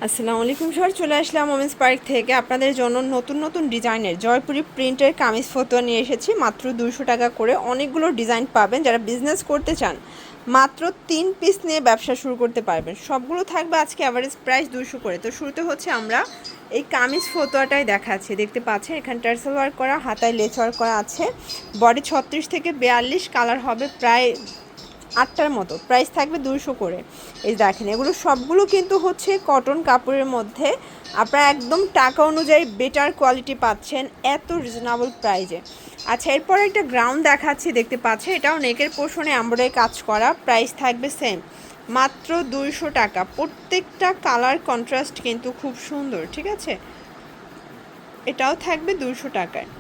আসসালামু আলাইকুম স্যার, চলে আসলাম ওমেন্স পার্ক থেকে আপনাদের জন্য নতুন নতুন ডিজাইনের জয়পুরি প্রিন্টের কামিজ ফতোয়া নিয়ে এসেছি। মাত্র 200 টাকা করে অনেকগুলো ডিজাইন পাবেন। যারা বিজনেস করতে চান মাত্র 3 পিস নিয়ে ব্যবসা শুরু করতে পারবেন। সবগুলো থাকবে আজকে অ্যাভারেজ প্রাইস 200 করে। তো শুরুতে হচ্ছে আমরা এই কামিজ ফতোয়াটাই দেখাচ্ছি। দেখতে পাচ্ছেন এখানে টার্সেল ওয়ার্ক করা, হাতায় লেস ওয়ার্ক করা আছে। বডি 36 থেকে 42 কালার হবে, প্রায় 8টার মতো। প্রাইস থাকবে 200 করে। এই দেখেন এগুলো সবগুলো কিন্তু হচ্ছে কটন কাপড়ের মধ্যে। আপনারা একদম টাকা অনুযায়ী বেটার কোয়ালিটি পাচ্ছেন এত রিজনেবল প্রাইজে। আচ্ছা, এরপর একটা গ্রাউন্ড দেখাচ্ছি, দেখতে পাচ্ছেন এটাও নেকের পোর্শনে এমব্রয়ডারি কাজ করা। প্রাইস থাকবে সেম, মাত্র 200 টাকা। প্রত্যেকটা কালার কন্ট্রাস্ট কিন্তু খুব সুন্দর, ঠিক আছে। এটাও থাকবে 200 টাকায়।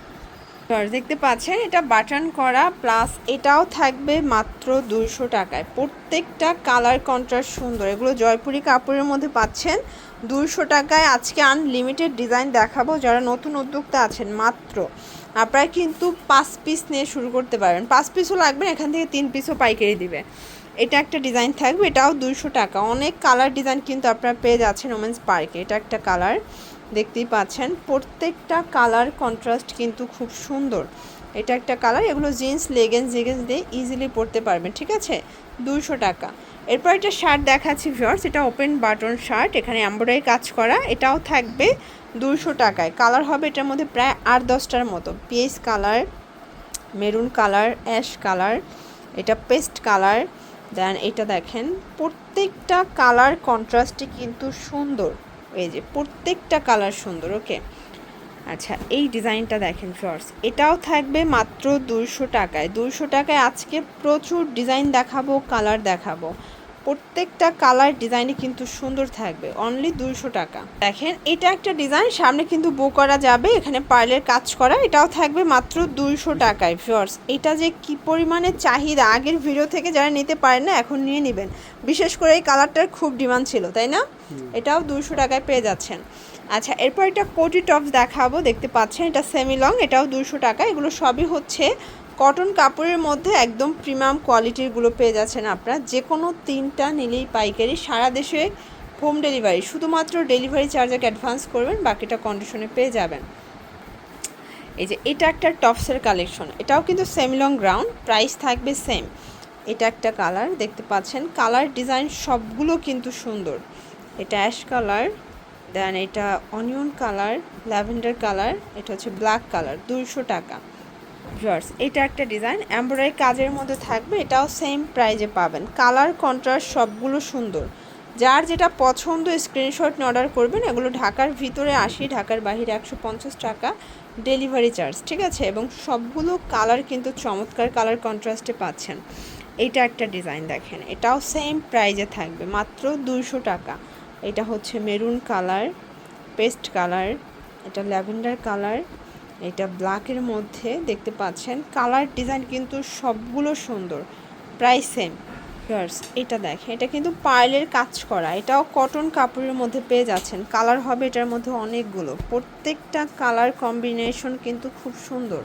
দেখতে পাচ্ছেন এটা বাটন করা, প্লাস এটাও থাকবে মাত্র 200 টাকায়। প্রত্যেকটা কালার কন্ট্রাস্ট সুন্দর। এগুলো জয়পুরি কাপড়ের মধ্যে পাচ্ছেন 200 টাকায়। আজকে আনলিমিটেড ডিজাইন দেখাবো। যারা নতুন উদ্যোক্তা আছেন মাত্র আপনারা কিন্তু 5 পিস নিয়ে শুরু করতে পারেন। 5 পিসও লাগবে, এখান থেকে 3 পিসও পাইকারি দিবে। এটা একটা ডিজাইন থাকবে, এটাও 200 টাকা। অনেক কালার ডিজাইন কিন্তু আপনারা পেয়ে যাচ্ছেন ওমেন্স পার্কে। এটা একটা কালার, দেখতেই পাচ্ছেন প্রত্যেকটা কালার কন্ট্রাস্ট কিন্তু খুব সুন্দর। এটা একটা কালার। এগুলো জিন্স লেগেন্স দিয়ে ইজিলি পরতে পারবেন, ঠিক আছে। 200 টাকা। এরপর একটা শার্ট দেখাচ্ছি ভিউয়ার্স, এটা ওপেন বাটন শার্ট, এখানে এমব্রয়ডারি কাজ করা। এটাও থাকবে 200 টাকায়। কালার হবে এটার মধ্যে প্রায় 8-10টার মতো। PS colour, maroon colour, ash colour, এটা পেস্ট কালার। দেন এটা দেখেন প্রত্যেকটা কালার কন্ট্রাস্টই কিন্তু সুন্দর। এই যে প্রত্যেকটা কালার সুন্দর। ওকে, আচ্ছা এই ডিজাইনটা দেখেন ফ্রেন্ডস, এটাও থাকবে মাত্র 200 টাকায়। 200 টাকায় আজকে প্রচুর ডিজাইন দেখাবো, কালার দেখাবো। প্রত্যেকটা কালার ডিজাইনে কিন্তু সুন্দর থাকবে। অনলি 200 টাকা। দেখেন এটা একটা ডিজাইন, সামনে কিন্তু বো করা যাবে, এখানে পার্লের কাজ করা। এটাও থাকবে মাত্র 200 টাকায়। ফিওর্স এটা যে কি পরিমাণে চাহিদা, আগের ভিডিও থেকে যারা নিতে পারেন না এখন নিয়ে নেবেন। বিশেষ করে এই কালারটার খুব ডিমান্ড ছিল, তাই না? এটাও 200 টাকায় পেয়ে যাচ্ছেন। আচ্ছা, এরপর একটা কোটি টপস দেখাবো। দেখতে পাচ্ছেন এটা সেমি লং, এটাও 200 টাকা। এগুলো সবই হচ্ছে কটন কাপড়ের মধ্যে একদম প্রিমিয়াম কোয়ালিটিরগুলো পেয়ে যাচ্ছেন আপনারা। যে কোনো 3টা নিলেই পাইকারি, সারা দেশে হোম ডেলিভারি। শুধুমাত্র ডেলিভারি চার্জকে অ্যাডভান্স করবেন, বাকিটা কন্ডিশনে পেয়ে যাবেন। এই যে এটা একটা টপসের কালেকশন, এটাও কিন্তু সেমি লং গ্রাউন্ড, প্রাইস থাকবে সেম। এটা একটা কালার, দেখতে পাচ্ছেন কালার ডিজাইন সবগুলো কিন্তু সুন্দর। এটা অ্যাশ কালার, দেন এটা অনিয়ন কালার, ল্যাভেন্ডার কালার, এটা হচ্ছে ব্ল্যাক কালার। 200 টাকা। ভিউয়ার্স এটা একটা ডিজাইন এমব্রয়ডারি কাজের মধ্যে থাকবে, এটাও সেম প্রাইজে পাবেন। কালার কন্ট্রাস্ট সবগুলো সুন্দর। যার যেটা পছন্দ স্ক্রিনশট নিয়ে অর্ডার করবেন। এগুলো ঢাকার ভিতরে 80, ঢাকার বাইরে 150 টাকা ডেলিভারি চার্জ, ঠিক আছে। এবং সবগুলো কালার কিন্তু চমৎকার কালার কন্ট্রাস্টে পাচ্ছেন। এইটা একটা ডিজাইন দেখেন, এটাও সেম প্রাইজে থাকবে মাত্র 200 টাকা। এটা হচ্ছে মেরুন কালার, পেস্ট কালার, এটা ল্যাভেন্ডার কালার, এটা ব্ল্যাকের মধ্যে দেখতে পাচ্ছেন। কালার ডিজাইন কিন্তু সবগুলো সুন্দর, প্রাইস সেম। ভিউয়ার্স এটা দেখেন, এটা কিন্তু পার্লের কাজ করা, এটাও কটন কাপড়ের মধ্যে পেয়ে যাচ্ছেন। কালার হবে এটার মধ্যে অনেকগুলো, প্রত্যেকটা কালার কম্বিনেশন কিন্তু খুব সুন্দর।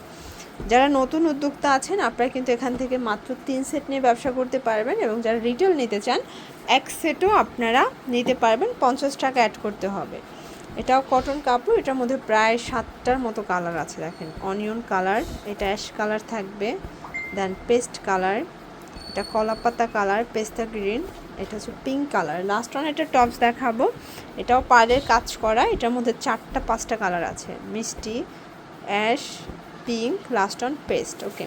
যারা নতুন উদ্যোক্তা আছেন আপনারা কিন্তু এখান থেকে মাত্র 3 সেট নিয়ে ব্যবসা করতে পারবেন। এবং যারা রিটেল নিতে চান 1 সেটও আপনারা নিতে পারবেন, 50 টাকা অ্যাড করতে হবে। এটাও কটন কাপড়, এটার মধ্যে প্রায় 7টার মতো কালার আছে। দেখেন অনিয়ন কালার, এটা অ্যাশ কালার থাকবে, দেন পেস্ট কালার, এটা কলাপাতা কালার, পেস্তা গ্রিন, এটা হচ্ছে পিঙ্ক কালার। লাস্ট ওয়ান এটা টপস দেখাবো, এটাও পাড়ের কাজ করা। এটার মধ্যে 4টা-5টা কালার আছে, মিষ্টি, ash, pink, last one paste. Okay,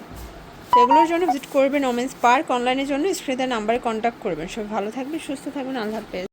সেগুলোর জন্য ভিজিট করবেন ওমেন্স পার্ক। অনলাইনের জন্য স্ক্রিনের নাম্বারে কন্ট্যাক্ট করবেন। সবাই ভালো থাকবেন, সুস্থ থাকবেন, আল্লাহ হাফেজ।